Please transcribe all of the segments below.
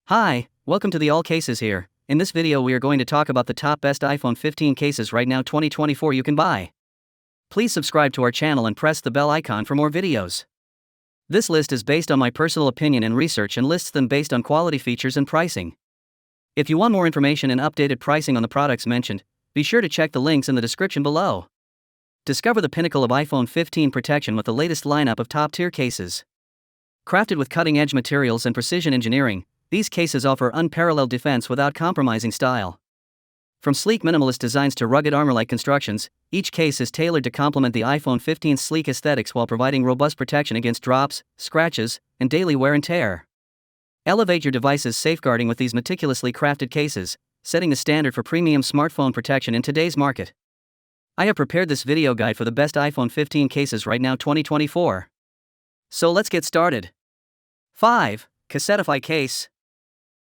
Hi, welcome to the AllCasesHere. In this video we are going to talk about the top best iPhone 15 cases right now 2024 you can buy. Please subscribe to our channel and press the bell icon for more videos. This list is based on my personal opinion and research and lists them based on quality features and pricing. If you want more information and updated pricing on the products mentioned, be sure to check the links in the description below. Discover the pinnacle of iPhone 15 protection with the latest lineup of top-tier cases. Crafted with cutting-edge materials and precision engineering, these cases offer unparalleled defense without compromising style. From sleek minimalist designs to rugged armor-like constructions, each case is tailored to complement the iPhone 15's sleek aesthetics while providing robust protection against drops, scratches, and daily wear and tear. Elevate your device's safeguarding with these meticulously crafted cases, setting the standard for premium smartphone protection in today's market. I have prepared this video guide for the best iPhone 15 cases right now 2024. So let's get started. 5. Cassify Case.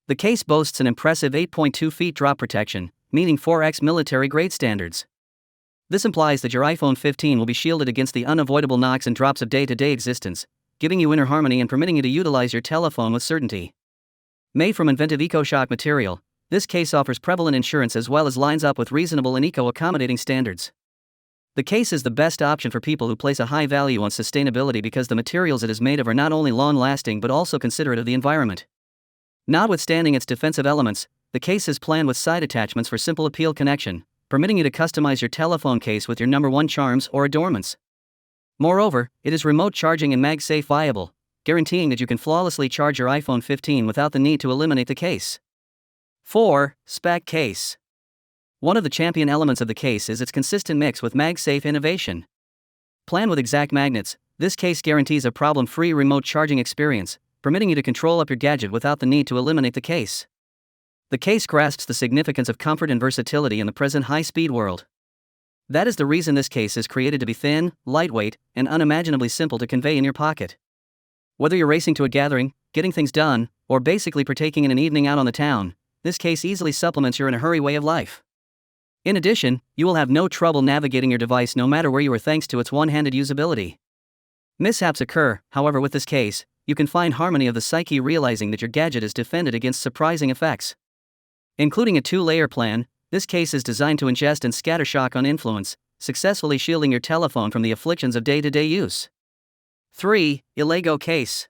The case boasts an impressive 8.2 feet drop protection, meeting 4x military-grade standards. This implies that your iPhone 15 will be shielded against the unavoidable knocks and drops of day-to-day existence, giving you inner harmony and permitting you to utilize your telephone with certainty. Made from inventive EcoShock material, this case offers prevalent insurance as well as lines up with reasonable and eco-accommodating standards. The case is the best option for people who place a high value on sustainability because the materials it is made of are not only long-lasting but also considerate of the environment. Notwithstanding its defensive elements, the case is planned with side attachments for simple appeal connection, permitting you to customize your telephone case with your number one charms or adornments. Moreover, it is remote charging and MagSafe viable, guaranteeing that you can flawlessly charge your iPhone 15 without the need to eliminate the case. 4. Spec Case. One of the champion elements of the case is its consistent mix with MagSafe innovation. Planned with exact magnets, this case guarantees a problem-free remote charging experience, permitting you to control up your gadget without the need to eliminate the case. The case grasps the significance of comfort and versatility in the present high-speed world. That is the reason this case is created to be thin, lightweight, and unimaginably simple to convey in your pocket. Whether you're racing to a gathering, getting things done, or basically partaking in an evening out on the town, this case easily supplements your in-a-hurry way of life. In addition, you will have no trouble navigating your device no matter where you are thanks to its one-handed usability. Mishaps occur, however, with this case, you can find harmony of the psyche realizing that your gadget is defended against surprising effects. Including a two-layer plan, this case is designed to ingest and scatter shock on influence, successfully shielding your telephone from the afflictions of day-to-day use. 3. AllCasesHere Case.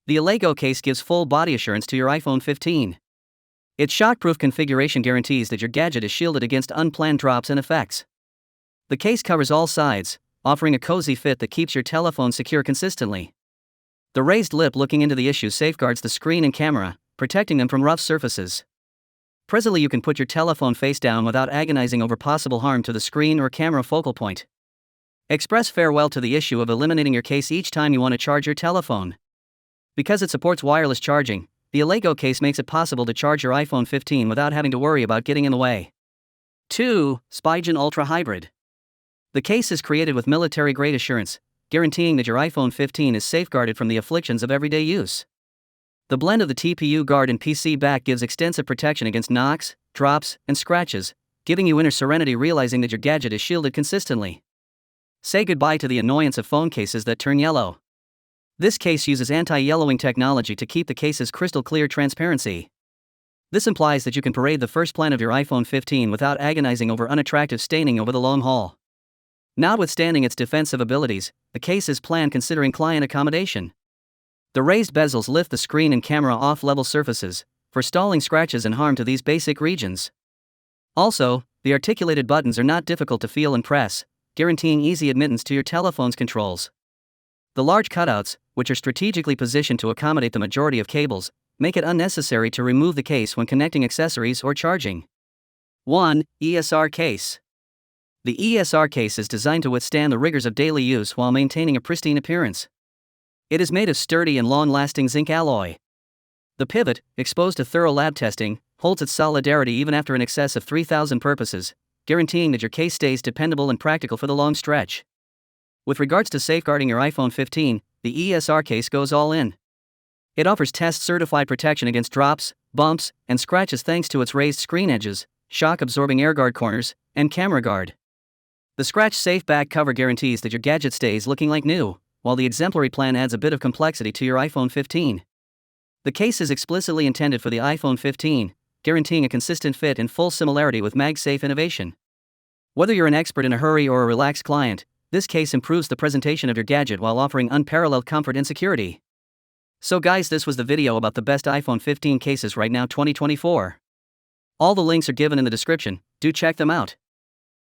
The AllCasesHere case gives full body assurance to your iPhone 15. Its shockproof configuration guarantees that your gadget is shielded against unplanned drops and effects. The case covers all sides, offering a cozy fit that keeps your telephone secure consistently. The raised lip looking into the issue safeguards the screen and camera, protecting them from rough surfaces. Presently you can put your telephone face down without agonizing over possible harm to the screen or camera focal point. Express farewell to the issue of eliminating your case each time you want to charge your telephone. Because it supports wireless charging, the AllCasesHere case makes it possible to charge your iPhone 15 without having to worry about getting in the way. 2. Spigen Ultra Hybrid. The case is created with military-grade assurance, guaranteeing that your iPhone 15 is safeguarded from the afflictions of everyday use. The blend of the TPU guard and PC back gives extensive protection against knocks, drops, and scratches, giving you inner serenity realizing that your gadget is shielded consistently. Say goodbye to the annoyance of phone cases that turn yellow. This case uses anti-yellowing technology to keep the case's crystal-clear transparency. This implies that you can parade the first plan of your iPhone 15 without agonizing over unattractive staining over the long haul. Notwithstanding its defensive abilities, the case is planned considering client accommodation. The raised bezels lift the screen and camera off level surfaces, forestalling scratches and harm to these basic regions. Also, the articulated buttons are not difficult to feel and press, guaranteeing easy admittance to your telephone's controls. The large cutouts, which are strategically positioned to accommodate the majority of cables, make it unnecessary to remove the case when connecting accessories or charging. 1. ESR Case. The ESR case is designed to withstand the rigors of daily use while maintaining a pristine appearance. It is made of sturdy and long-lasting zinc alloy. The pivot, exposed to thorough lab testing, holds its solidarity even after an excess of 3,000 purposes, guaranteeing that your case stays dependable and practical for the long stretch. With regards to safeguarding your iPhone 15, the ESR case goes all in. It offers test-certified protection against drops, bumps, and scratches thanks to its raised screen edges, shock-absorbing air guard corners, and camera guard. The scratch-safe back cover guarantees that your gadget stays looking like new, while the exemplary plan adds a bit of complexity to your iPhone 15. The case is explicitly intended for the iPhone 15, guaranteeing a consistent fit and full similarity with MagSafe innovation. Whether you're an expert in a hurry or a relaxed client, this case improves the presentation of your gadget while offering unparalleled comfort and security. So guys, this was the video about the best iPhone 15 cases right now 2024. All the links are given in the description, do check them out.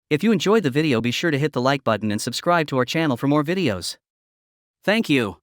If you enjoyed the video, be sure to hit the like button and subscribe to our channel for more videos. Thank you.